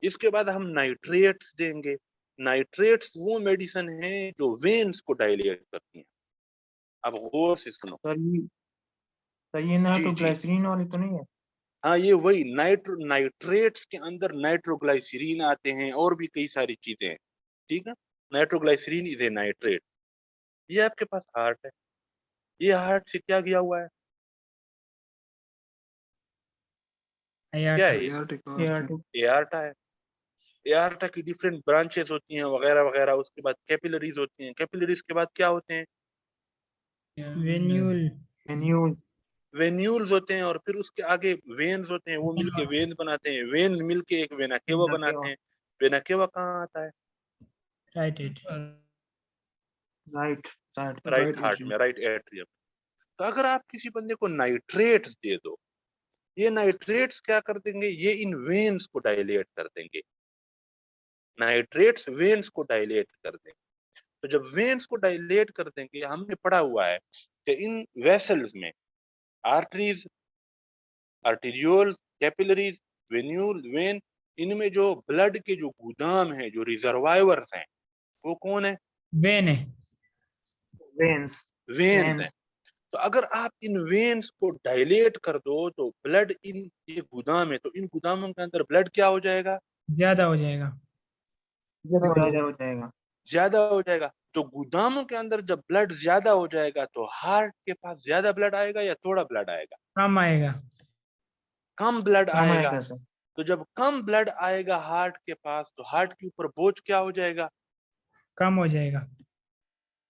[SPEAKER 1] इसके बाद हम नाइट्रेट्स देंगे। नाइट्रेट्स वो मेडिसिन है जो वेन्स को डायलेट करती हैं। अब गौर से सुनो।
[SPEAKER 3] सर ये
[SPEAKER 1] जी जी,
[SPEAKER 3] नाइट्रोग्लिसरीन वाली तो नहीं है?
[SPEAKER 1] हाँ ये वही नाइट्रेट्स के अंदर नाइट्रोग्लाइसरीन आते हैं और भी कई सारी चीजें हैं, ठीक है। नाइट्रोग्लाइसरीन इज ए नाइट्रेट। ये आपके पास हार्ट है, ये हार्ट से क्या किया हुआ है, क्या
[SPEAKER 2] आयाटा।
[SPEAKER 1] है ये,
[SPEAKER 3] एआरटी।
[SPEAKER 1] एआर्टा है। एआर्टा की डिफरेंट ब्रांचेस होती हैं वगैरह वगैरह। उसके बाद कैपिलरीज होती हैं, कैपिलरीज के बाद क्या होते हैं,
[SPEAKER 2] वेन्यूल।
[SPEAKER 3] मेन्यूल।
[SPEAKER 1] वेन्यूल्स होते हैं, और फिर उसके आगे वेन्स होते हैं, वो मिलके वेन्स बनाते हैं, वेन्स मिलके एक वेना केवा बनाते हैं। वेना केवा कहाँ आता है,
[SPEAKER 2] right it.
[SPEAKER 3] Right
[SPEAKER 1] right heart में, राइट एट्रियम। तो अगर आप किसी बंदे को नाइट्रेट्स दे दो, ये नाइट्रेट्स क्या कर देंगे, ये इन वेन्स को डायलेट कर देंगे। नाइट्रेट्स वेन्स को डायलेट कर देंगे। तो जब वेन्स को डायलेट कर देंगे, हमने पढ़ा हुआ है कि इन वेसल्स में arteries, arteriole, capillaries, venule, when, इनमें जो ब्लड के जो गोदाम है, जो रिजर्वायर्स हैं, वो कौन है,
[SPEAKER 2] वेन है।
[SPEAKER 3] वेन्स।
[SPEAKER 1] वेन्स हैं। तो अगर आप इन वेन्स को डायलेट कर दो तो ब्लड, इन ये गोदाम है तो इन गोदामों के अंदर ब्लड क्या हो जाएगा,
[SPEAKER 2] ज्यादा हो जाएगा।
[SPEAKER 3] ज्यादा हो जाएगा।
[SPEAKER 1] ज्यादा हो जाएगा। तो गोदामों के अंदर जब ब्लड ज्यादा हो जाएगा तो हार्ट के पास ज्यादा ब्लड आएगा या थोड़ा ब्लड आएगा,
[SPEAKER 2] कम आएगा।
[SPEAKER 1] कम ब्लड
[SPEAKER 3] कम
[SPEAKER 1] आएगा।
[SPEAKER 3] आएगा सर।
[SPEAKER 1] तो जब कम ब्लड आएगा हार्ट के पास तो हार्ट के ऊपर बोझ क्या हो जाएगा,
[SPEAKER 2] कम हो जाएगा।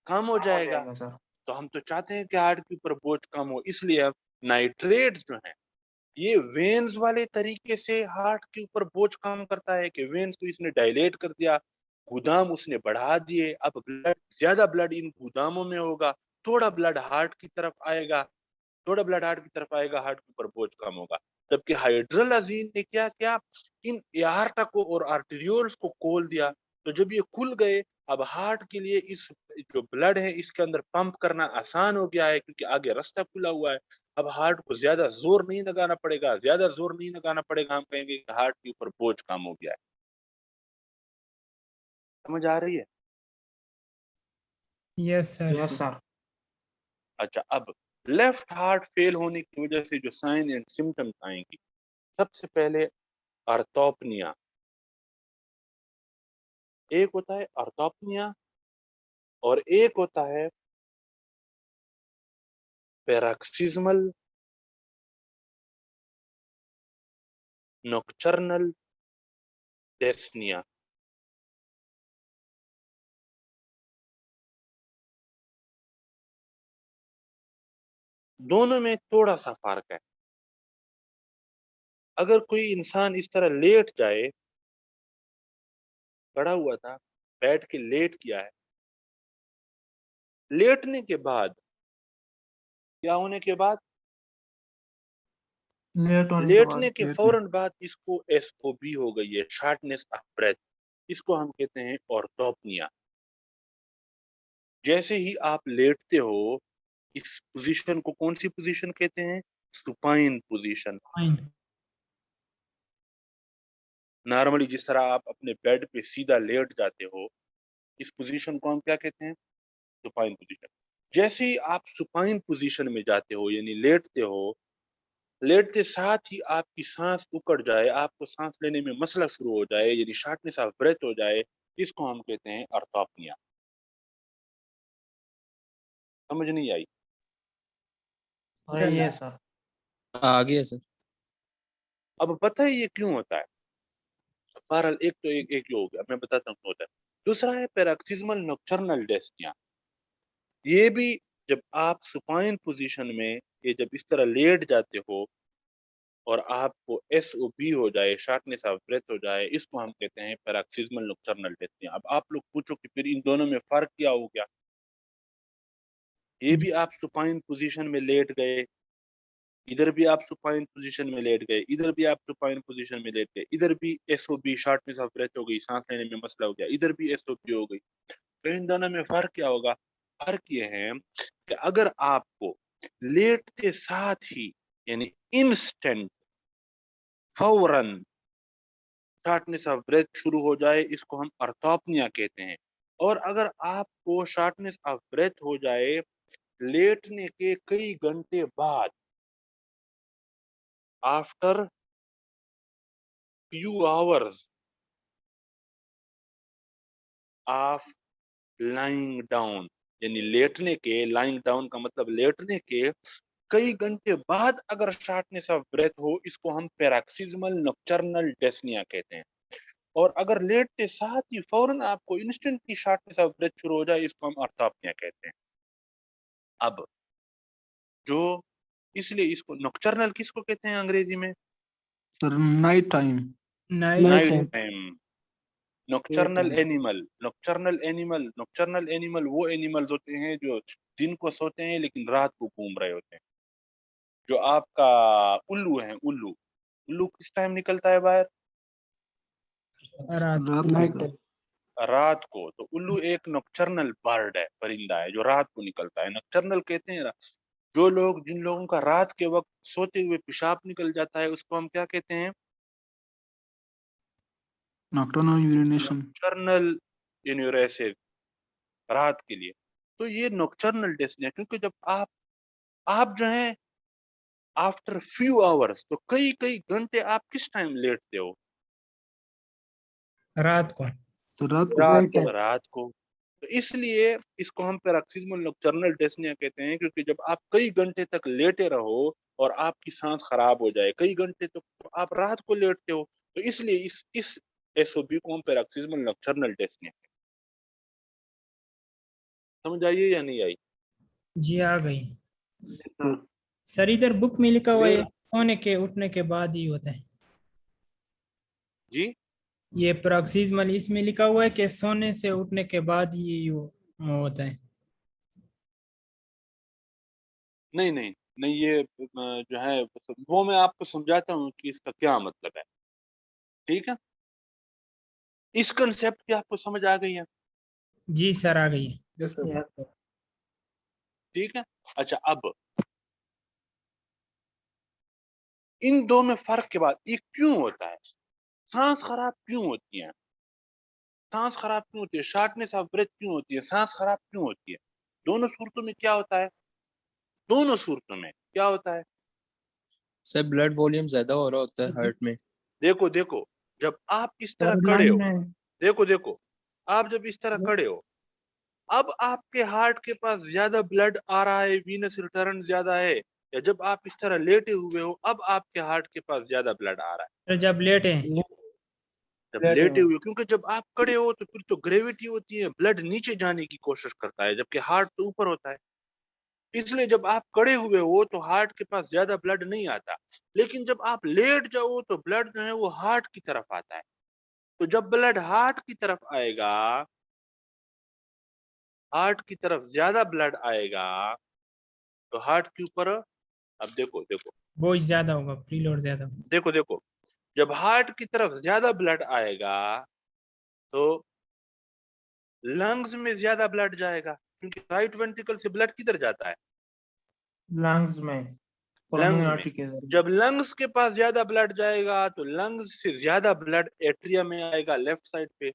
[SPEAKER 1] कम हो जाएगा।
[SPEAKER 3] सर।
[SPEAKER 1] तो हम तो चाहते हैं कि हार्ट के ऊपर बोझ कम हो, इसलिए अब नाइट्रेट्स जो है ये वेन्स वाले तरीके से हार्ट के ऊपर बोझ कम करता है कि वेन्स को इसने डायलेट कर दिया, गोदाम उसने बढ़ा दिए, अब ब्लड, ज्यादा ब्लड इन गोदामों में होगा, थोड़ा ब्लड हार्ट की तरफ आएगा, थोड़ा ब्लड हार्ट की तरफ आएगा, हार्ट के ऊपर बोझ कम होगा। जबकि हाइड्रोलाजीन ने क्या किया, इन एआर्टा को और आर्टेरियोल्स को खोल दिया। तो जब ये खुल गए, अब हार्ट के लिए इस जो ब्लड है इसके अंदर पंप करना आसान हो गया है, क्योंकि आगे रास्ता खुला हुआ है। अब हार्ट को ज्यादा जोर नहीं लगाना पड़ेगा, ज्यादा जोर नहीं लगाना पड़ेगा, हम कहेंगे कि हार्ट के ऊपर बोझ कम हो गया है। समझ आ रही है?
[SPEAKER 2] Yes sir.
[SPEAKER 3] Yes sir.
[SPEAKER 1] अच्छा, अब लेफ्ट हार्ट फेल होने की वजह से जो साइन एंड सिम्टम्स आएंगी, सबसे पहले अर्थोपनिया। एक होता है अर्थोपनिया और एक होता है पैराक्सिस्मल नॉकटर्नल डेस्निया। दोनों में थोड़ा सा फर्क है। अगर कोई इंसान इस तरह लेट जाए, खड़ा हुआ था, बैठ के लेट किया है, लेटने के बाद क्या होने के बाद,
[SPEAKER 3] लेट होने के
[SPEAKER 1] लेटने
[SPEAKER 3] बाद
[SPEAKER 1] के
[SPEAKER 3] लेटने
[SPEAKER 1] फौरन बाद इसको एसओबी हो गई है, शॉर्टनेस ऑफ ब्रेथ। इसको हम कहते हैं ऑर्थोपनिया। जैसे ही आप लेटते हो, इस पोजीशन को कौन सी पोजीशन कहते हैं? Supine position.
[SPEAKER 2] फाइन।
[SPEAKER 1] नॉर्मली जिस तरह आप अपने बेड पे सीधा लेट जाते हो, इस पोजीशन को हम क्या कहते हैं? Supine position. जैसे ही आप सुपाइन पोजीशन में जाते हो, यानी लेटते हो, लेटते साथ ही आपकी सांस उकड़ जाए, आपको सांस लेने में मसला शुरू हो जाए, यानी शॉर्टनेस ऑफ ब्रेथ हो जाए, इसको हम कहते हैं ऑर्थोपनिया। समझ नहीं आई?
[SPEAKER 3] वही है सर।
[SPEAKER 5] आ गया सर।
[SPEAKER 1] अब पता है ये क्यों होता है? बहरहाल एक तो एक ही हो गया, मैं बताता हूँ क्यों होता है। दूसरा है पैरोक्सिस्मल नॉकटर्नल डेस्निया। ये भी जब आप सुपाइन पोजीशन में, ये जब इस तरह लेट जाते हो और आपको एसओबी हो जाए, शॉर्टनेस ऑफ ब्रेथ हो जाए, इसको हम कहते हैं पैरोक्सिस्मल नॉकटर्नल डेस्निया। अब आप लोग पूछो कि फिर इन दोनों में फर्क क्या हो गया? ये भी आप सुपाइन पोजीशन में लेट गए, इधर भी आप सुपाइन पोजीशन में लेट गए, इधर भी आप सुपाइन पोजीशन में लेट गए, इधर भी एसओबी शॉर्टनेस ऑफ ब्रेथ हो गई, सांस लेने में मसला हो गया, इधर भी एसओबी हो गई। तो इन दोनों में फर्क क्या होगा? फर्क ये है कि अगर आपको लेटते साथ ही, यानी इंस्टेंट, फौरन शॉर्टनेस ऑफ ब्रेथ शुरू हो जाए, इसको हम ऑर्थोपनिया कहते हैं। और अगर आपको शॉर्टनेस ऑफ ब्रेथ हो जाए लेटने के कई घंटे बाद, after few hours of lying down, यानी लेटने के, lying down का मतलब लेटने के कई घंटे बाद अगर शॉर्टनेस ऑफ ब्रेथ हो, इसको हम पैरोक्सिस्मल नॉकटर्नल डेस्निया कहते हैं। और अगर लेटते साथ ही फौरन आपको इंस्टेंट की शॉर्टनेस ऑफ ब्रेथ शुरू हो जाए, इसको हम ऑर्थोपनिया कहते हैं। अब जो, इसलिए इसको नॉकटर्नल किसको कहते हैं अंग्रेजी में?
[SPEAKER 3] Sir night time.
[SPEAKER 2] Night
[SPEAKER 1] night
[SPEAKER 2] time.
[SPEAKER 1] Time. Nocturnal animal, nocturnal animal, nocturnal animal वो एनिमल्स होते हैं जो दिन को सोते हैं लेकिन रात को घूम रहे होते हैं। जो आपका उल्लू है, उल्लू, उल्लू किस टाइम निकलता है बाहर?
[SPEAKER 2] रात।
[SPEAKER 3] रात को।
[SPEAKER 1] रात को। तो उल्लू एक नॉकटर्नल बर्ड है, परिंदा है जो रात को निकलता है। नॉकटर्नल कहते हैं जो लोग, जिन लोगों का रात के वक्त सोते हुए पेशाब निकल जाता है, उसको हम क्या कहते हैं?
[SPEAKER 3] Nocturnal urination.
[SPEAKER 1] नॉकटर्नल यूरेसिव, रात के लिए। तो ये नॉकटर्नल डेस्निया, क्योंकि जब आप जो है आफ्टर फ्यू आवर्स, तो कई कई घंटे आप किस टाइम लेटते हो?
[SPEAKER 2] रात को।
[SPEAKER 3] तो रात
[SPEAKER 1] रात को। तो इसलिए इसको हम पैरोक्सिस्मल नॉकटर्नल डेस्निया कहते हैं, क्योंकि जब आप कई घंटे तक लेटे रहो और आपकी सांस खराब हो जाए कई घंटे तक, तो आप रात को लेटते हो। तो इसलिए इस एसओबी को हम पैरोक्सिस्मल नॉकटर्नल डेस्निया। समझ आइए या नहीं आई?
[SPEAKER 2] जी आ गई सर। इधर बुक में लिखा हुआ है
[SPEAKER 1] क्लियर?
[SPEAKER 2] सोने के उठने के बाद ही होता है।
[SPEAKER 1] जी
[SPEAKER 2] ये प्रोक्सिस्मल इसमें लिखा हुआ है कि सोने से उठने के बाद ही वो होता है।
[SPEAKER 1] नहीं नहीं नहीं, ये जो है वो मैं आपको समझाता हूँ कि इसका क्या मतलब है। ठीक है, इस कंसेप्ट की आपको समझ आ गई है?
[SPEAKER 2] जी सर आ गई।
[SPEAKER 1] ठीक है। अच्छा, अब इन दो में फर्क के बाद ये क्यों होता है? सांस खराब क्यों होती है? सांस खराब क्यों होती है? शॉर्टनेस ऑफ ब्रेथ क्यों होती है? सांस खराब क्यों होती है? दोनों सूरतों में क्या होता है? दोनों सूरतों में क्या होता है?
[SPEAKER 5] सर ब्लड वॉल्यूम ज्यादा हो रहा होता है हार्ट में।
[SPEAKER 1] देखो देखो, जब आप इस तरह
[SPEAKER 3] सर
[SPEAKER 1] खड़े हो,
[SPEAKER 3] लाइन में।
[SPEAKER 1] देखो देखो, आप जब इस तरह खड़े हो, अब आपके हार्ट के पास ज्यादा ब्लड आ रहा है, वीनस रिटर्न ज्यादा है, या जब आप इस तरह लेटे हुए हो अब आपके हार्ट के पास ज्यादा ब्लड आ रहा है?
[SPEAKER 2] तो जब लेटे
[SPEAKER 1] जब
[SPEAKER 3] लेटे
[SPEAKER 1] लेटे
[SPEAKER 3] हुए।
[SPEAKER 1] हुए, क्योंकि जब आप खड़े हो तो फिर तो ग्रेविटी होती है, ब्लड नीचे जाने की कोशिश करता है, जबकि हार्ट तो ऊपर होता है। इसलिए जब आप खड़े हुए हो तो हार्ट के पास ज्यादा ब्लड नहीं आता, लेकिन जब आप लेट जाओ तो ब्लड जो है वो हार्ट की तरफ आता है। तो जब ब्लड हार्ट की तरफ आएगा, हार्ट की तरफ ज्यादा ब्लड आएगा, तो हार्ट के ऊपर, अब देखो देखो
[SPEAKER 2] बोझ ज्यादा होगा, प्रीलोड ज्यादा होगा।
[SPEAKER 1] देखो देखो, जब हार्ट की तरफ ज्यादा ब्लड आएगा तो लंग्स में ज्यादा ब्लड जाएगा, क्योंकि राइट वेंट्रिकल से ब्लड किधर जाता है?
[SPEAKER 3] लंग्स में,
[SPEAKER 1] लंग्स
[SPEAKER 3] पल्मोनरी
[SPEAKER 1] में।
[SPEAKER 3] आर्टरी के जरिए।
[SPEAKER 1] जब लंग्स के पास ज्यादा ब्लड जाएगा तो लंग्स से ज्यादा ब्लड एट्रिया में आएगा, लेफ्ट साइड पे।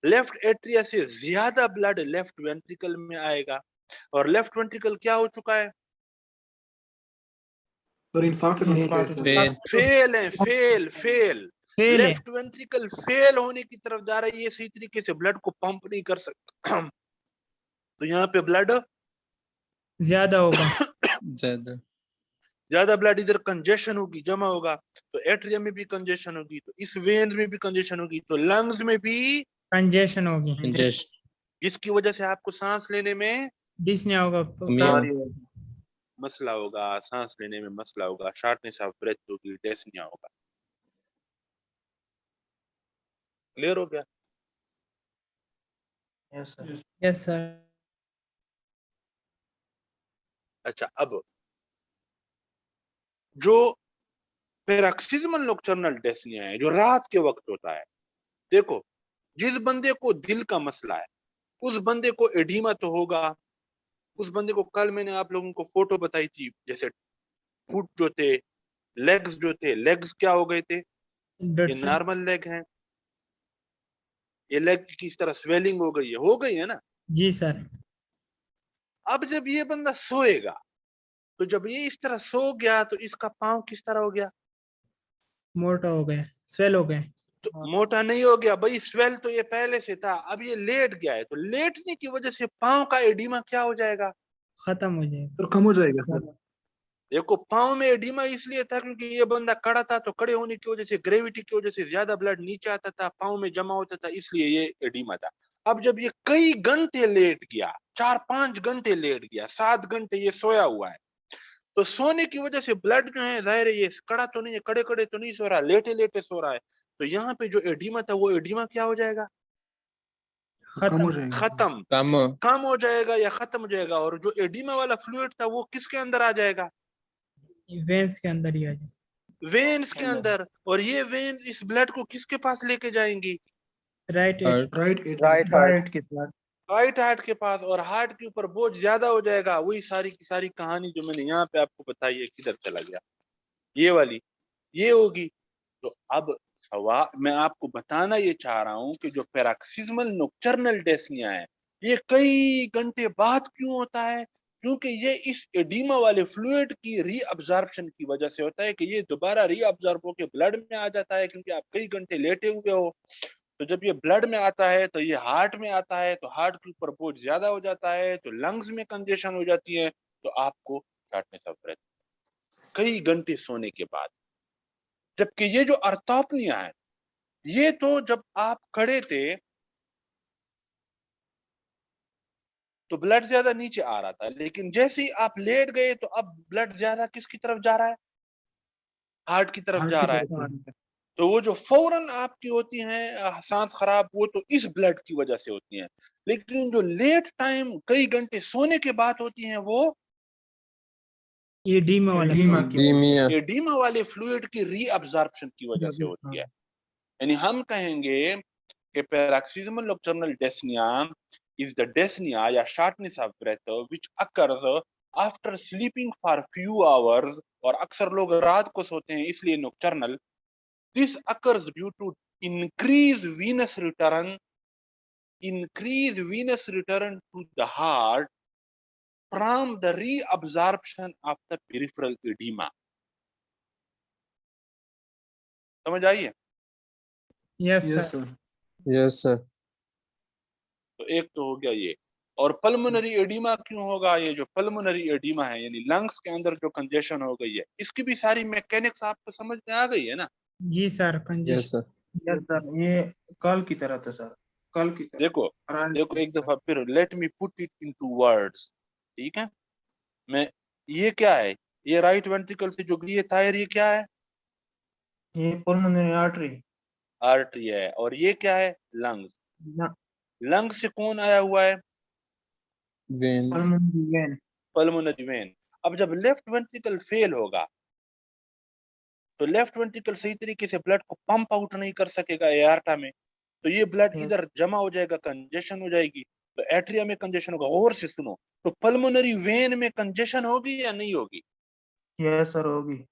[SPEAKER 1] लेफ्ट एट्रिया से ज्यादा ब्लड लेफ्ट वेंट्रिकल में आएगा, और लेफ्ट वेंट्रिकल क्या हो चुका है?
[SPEAKER 6] और इन्फार्क्ट होने का है सर।
[SPEAKER 5] फेल
[SPEAKER 1] फेल है, फेल फेल।
[SPEAKER 2] फेल है,
[SPEAKER 1] लेफ्ट वेंट्रिकल फेल होने की तरफ जा रहा है, ये सही तरीके से ब्लड को पंप नहीं कर सकता। तो यहाँ पे ब्लड
[SPEAKER 2] ज्यादा होगा।
[SPEAKER 5] ज्यादा
[SPEAKER 1] ज्यादा ब्लड इधर कंजेशन होगी, जमा होगा, तो एट्रियम में भी कंजेशन होगी, तो इस वेन में भी कंजेशन होगी, तो लंग्स में भी,
[SPEAKER 2] कंजेशन होगी,
[SPEAKER 5] इंजेस्ट
[SPEAKER 1] जिसकी वजह से आपको सांस लेने में
[SPEAKER 2] डिस्ने होगा,
[SPEAKER 5] मियाँ
[SPEAKER 1] मसला होगा, सांस लेने में मसला होगा, शॉर्टनेस ऑफ ब्रेथ होगी, डेस्निया होगा। क्लियर हो गया?
[SPEAKER 3] Yes sir.
[SPEAKER 2] Yes sir.
[SPEAKER 1] अच्छा, अब जो पैरोक्सिस्मल नॉकटर्नल डेस्निया है, जो रात के वक्त होता है, देखो जिस बंदे को दिल का मसला है उस बंदे को एडीमा तो होगा। उस बंदे को कल मैंने आप लोगों को फोटो बताई थी, जैसे फुट जो थे, लेग्स जो थे, लेग्स क्या हो गए थे? ये
[SPEAKER 2] सर
[SPEAKER 1] नॉर्मल लेग हैं, ये लेग की इस तरह स्वेलिंग हो गई है ना।
[SPEAKER 2] जी सर।
[SPEAKER 1] अब जब ये बंदा सोएगा, तो जब ये इस तरह सो गया तो इसका पांव किस तरह हो गया?
[SPEAKER 2] मोटा हो गए, स्वेल हो गए।
[SPEAKER 1] तो मोटा नहीं हो गया भाई, स्वेल तो ये पहले से था, अब ये लेट गया है, तो लेटने की वजह से पांव का एडिमा क्या हो जाएगा?
[SPEAKER 2] खत्म हो जाएगा।
[SPEAKER 6] और कम हो जाएगा सर।
[SPEAKER 1] देखो पांव में एडिमा इसलिए था क्योंकि ये बंदा खड़ा था, तो खड़े होने की वजह से, ग्रेविटी की वजह से ज्यादा ब्लड नीचे आता था, पांव में जमा होता था, इसलिए ये एडिमा था। अब जब ये कई घंटे लेट गया, 4-5 घंटे लेट गया, 7 घंटे ये सोया हुआ है, तो सोने की वजह से ब्लड जो है, जाहिर है ये खड़ा तो नहीं है, खड़े खड़े तो नहीं सो रहा, लेटे लेटे सो रहा है, तो यहाँ पे जो एडिमा था वो एडिमा क्या हो जाएगा?
[SPEAKER 6] कम हो
[SPEAKER 2] खत्म।
[SPEAKER 6] जाएगा।
[SPEAKER 1] खत्म।
[SPEAKER 5] कम
[SPEAKER 1] कम हो जाएगा या खत्म हो जाएगा, और जो एडिमा वाला फ्लूइड था वो किसके अंदर आ जाएगा?
[SPEAKER 2] वेंस के अंदर ही आ जाए।
[SPEAKER 1] वेन्स के अंदर। और ये वेन इस ब्लड को किसके पास लेके जाएंगी?
[SPEAKER 2] राइट
[SPEAKER 5] हार्ट
[SPEAKER 6] राइट
[SPEAKER 3] राइट के साथ।
[SPEAKER 1] राइट हार्ट के पास, और हार्ट के ऊपर बोझ ज्यादा हो जाएगा। वही सारी की सारी कहानी जो मैंने यहाँ पे आपको बताई है, किधर चला गया? ये वाली, ये होगी। तो अब सवाल मैं आपको बताना ये चाह रहा हूं कि जो पैरोक्सिस्मल नॉकटर्नल डेस्निया है, ये कई घंटे बाद क्यों होता है? क्योंकि ये इस एडिमा वाले फ्लूइड की रीअब्जॉर्प्शन की वजह से होता है, कि ये दोबारा रीअब्जॉर्ब होकर ब्लड में आ जाता है, क्योंकि आप कई घंटे लेटे हुए हो। तो जब ये ब्लड में आता है तो ये हार्ट में आता है, तो हार्ट के ऊपर बोझ ज्यादा हो जाता है, तो लंग्स में कंजेशन हो जाती है, तो आपको शॉर्टनेस ऑफ ब्रेथ कई घंटे सोने के बाद। जबकि ये जो अर्थोपनिया है, ये तो जब आप खड़े थे तो ब्लड ज्यादा नीचे आ रहा था, लेकिन जैसे ही आप लेट गए तो अब ब्लड ज्यादा किसकी तरफ जा रहा है? हार्ट की तरफ जा रहा है। तो वो जो फौरन आपकी होती हैं सांस खराब, वो तो इस ब्लड की वजह से होती हैं, लेकिन जो लेट टाइम कई घंटे सोने के बाद होती हैं, वो
[SPEAKER 2] ये डीमा वाला
[SPEAKER 3] एडीमा
[SPEAKER 2] fluid।
[SPEAKER 3] की
[SPEAKER 5] डीमिया
[SPEAKER 1] एडिमा वाले फ्लूइड की रीअब्जॉर्प्शन की वजह से होती है। यानी हम कहेंगे कि paroxysmal nocturnal dyspnoea is the dyspnea या shortness of breath which occurs after sleeping for few hours, और अक्सर लोग रात को सोते हैं इसलिए nocturnal. This occurs due to increased venous return to the heart from the reabsorption of the peripheral edema. समझ आई है?
[SPEAKER 2] Yes
[SPEAKER 6] yes
[SPEAKER 2] sir.
[SPEAKER 6] Sir.
[SPEAKER 5] Yes sir
[SPEAKER 1] तो एक तो हो गया ये। और पल्मोनरी एडिमा क्यों होगा? ये जो पल्मोनरी एडिमा है यानी लंग्स के अंदर जो कंजेशन हो गई है, इसकी भी सारी मैकेनिक्स आपको समझ में आ गई है ना?
[SPEAKER 2] जी sir,
[SPEAKER 5] yes
[SPEAKER 2] congestion.
[SPEAKER 5] Sir.
[SPEAKER 3] Yes sir, ये कल की तरह था सर, कल की तरह।
[SPEAKER 1] देखो देखो एक दफा फिर let me put it into words, ठीक है? मैं ये क्या है? ये राइट वेंट्रिकल से जो ये थायर ये क्या है?
[SPEAKER 3] ये पल्मोनरी आर्टरी।
[SPEAKER 1] आर्टरी है। और ये क्या है? लंग्स। लंग्स से कौन आया हुआ है?
[SPEAKER 5] When.
[SPEAKER 3] Pulmonary vein.
[SPEAKER 1] Pulmonary vein. अब जब लेफ्ट वेंट्रिकल फेल होगा तो लेफ्ट वेंट्रिकल सही तरीके से ब्लड को पंप आउट नहीं कर सकेगा एआर्टा में, तो ये ब्लड इधर जमा हो जाएगा, कंजेशन हो जाएगी, तो एट्रिया में कंजेशन होगा। और से सुनो, तो पल्मोनरी वेन में कंजेशन होगी या नहीं होगी?
[SPEAKER 3] यस सर, होगी।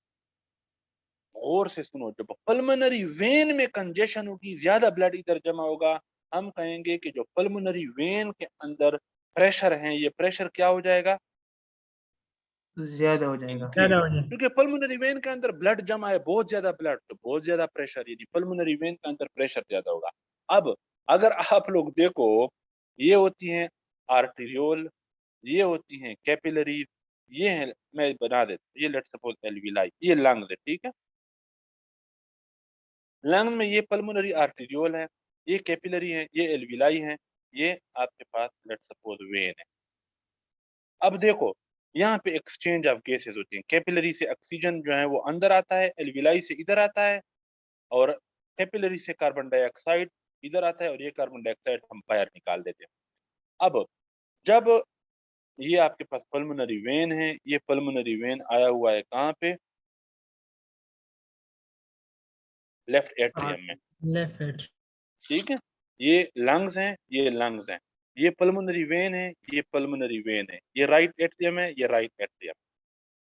[SPEAKER 1] और से सुनो, जब पल्मोनरी वेन में कंजेशन होगी, ज्यादा ब्लड इधर जमा होगा, हम कहेंगे कि जो पल्मोनरी वेन के अंदर प्रेशर है, ये प्रेशर क्या हो जाएगा?
[SPEAKER 3] ज्यादा हो जाएगा।
[SPEAKER 2] ज्यादा हो जाए।
[SPEAKER 1] क्योंकि पल्मोनरी वेन के अंदर ब्लड जमा है, बहुत ज्यादा ब्लड, तो बहुत ज्यादा प्रेशर, यानी पल्मोनरी वेन के अंदर प्रेशर ज्यादा होगा। अब अगर आप लोग देखो, ये होती हैं आर्टेरियोल, ये होती हैं कैपिलरीज, ये है, मैं बना देता हूं, ये लेट्स सपोज एल्विलाई, ये लंग्स है, ठीक है? लंग्स में ये पल्मोनरी आर्टेरियोल है, ये कैपिलरी है, ये एल्विलाई है, ये आपके पास लेट्स सपोज वेन है। अब देखो, यहाँ पे एक्सचेंज ऑफ गैसेस होती हैं। कैपिलरी से ऑक्सीजन जो है वो अंदर आता है, एल्विलाई से इधर आता है, और कैपिलरी से कार्बन डाइऑक्साइड इधर आता है, और ये कार्बन डाइऑक्साइड हम बाहर निकाल देते हैं। अब जब ये आपके पास पल्मोनरी वेन है, ये पल्मोनरी वेन आया हुआ है कहाँ पे? लेफ्ट एट्रियम में,
[SPEAKER 2] लेफ्ट हेड।
[SPEAKER 1] ठीक है? ये लंग्स हैं, ये लंग्स हैं, ये पल्मोनरी वेन है, ये पल्मोनरी वेन है, ये राइट एट्रियम है, ये राइट एट्रियम,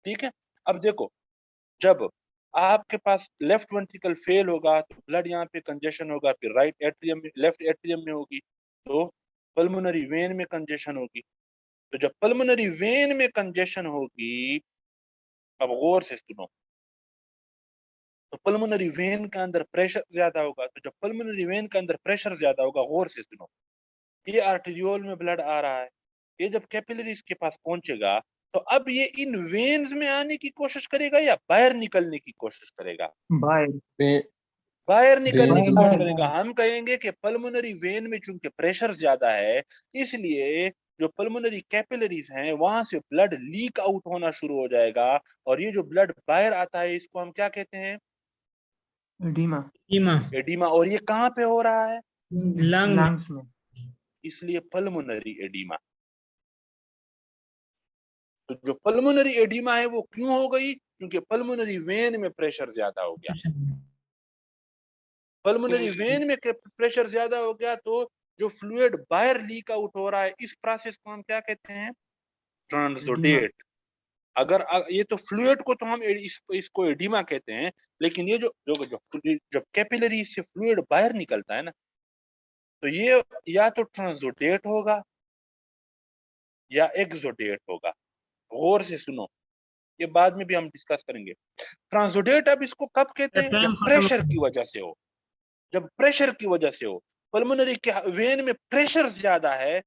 [SPEAKER 1] ठीक है? अब देखो, जब आपके पास लेफ्ट वेंट्रिकल फेल होगा तो ब्लड यहाँ पे कंजेशन होगा, फिर राइट एट्रियम में, लेफ्ट एट्रियम में होगी, तो पल्मोनरी वेन में कंजेशन होगी। तो जब पल्मोनरी वेन में कंजेशन होगी, अब गौर से सुनो, तो पल्मोनरी वेन के अंदर प्रेशर ज्यादा होगा, तो जब पल्मोनरी वेन के अंदर प्रेशर ज्यादा होगा, गौर से सुनो, ये आर्टेरियोल में ब्लड आ रहा है, ये जब कैपिलरीज के पास पहुंचेगा तो अब ये इन वेन्स में आने की कोशिश करेगा या बाहर निकलने की कोशिश करेगा?
[SPEAKER 3] बाहर।
[SPEAKER 1] बाहर निकलने की
[SPEAKER 5] वेन
[SPEAKER 1] कोशिश
[SPEAKER 3] बाहर।
[SPEAKER 1] करेगा। हम कहेंगे कि पल्मोनरी वेन में चूंकि प्रेशर ज्यादा है, इसलिए जो पल्मोनरी कैपिलरीज हैं वहां से ब्लड लीक आउट होना शुरू हो जाएगा, और ये जो ब्लड बाहर आता है इसको हम क्या कहते हैं?
[SPEAKER 3] एडिमा।
[SPEAKER 2] ईमा।
[SPEAKER 1] एडिमा। और ये कहाँ पे हो रहा है?
[SPEAKER 2] लंग।
[SPEAKER 3] लंग्स में।
[SPEAKER 1] इसलिए पल्मोनरी एडिमा। तो जो पल्मोनरी एडिमा है वो क्यों हो गई? क्योंकि पल्मोनरी वेन में प्रेशर ज्यादा हो गया। पल्मोनरी वेन में प्रेशर ज्यादा हो गया तो जो फ्लूइड बाहर लीक आउट हो रहा है, इस प्रोसेस को हम क्या कहते हैं? ट्रांसोडेट। अगर ये तो फ्लूइड को तो हम इसको एडिमा कहते हैं, लेकिन ये जो जो जो, जो कैपिलरी से फ्लूइड बाहर निकलता है ना, तो ये या तो ट्रांसोडेट होगा या एक्सोडेट होगा। गौर से सुनो, ये बाद में भी हम डिस्कस करेंगे। ट्रांसोडेट अब इसको कब कहते हैं? जब प्रेशर की वजह से हो, जब प्रेशर की वजह से हो, पल्मोनरी के वेन में प्रेशर ज्यादा है,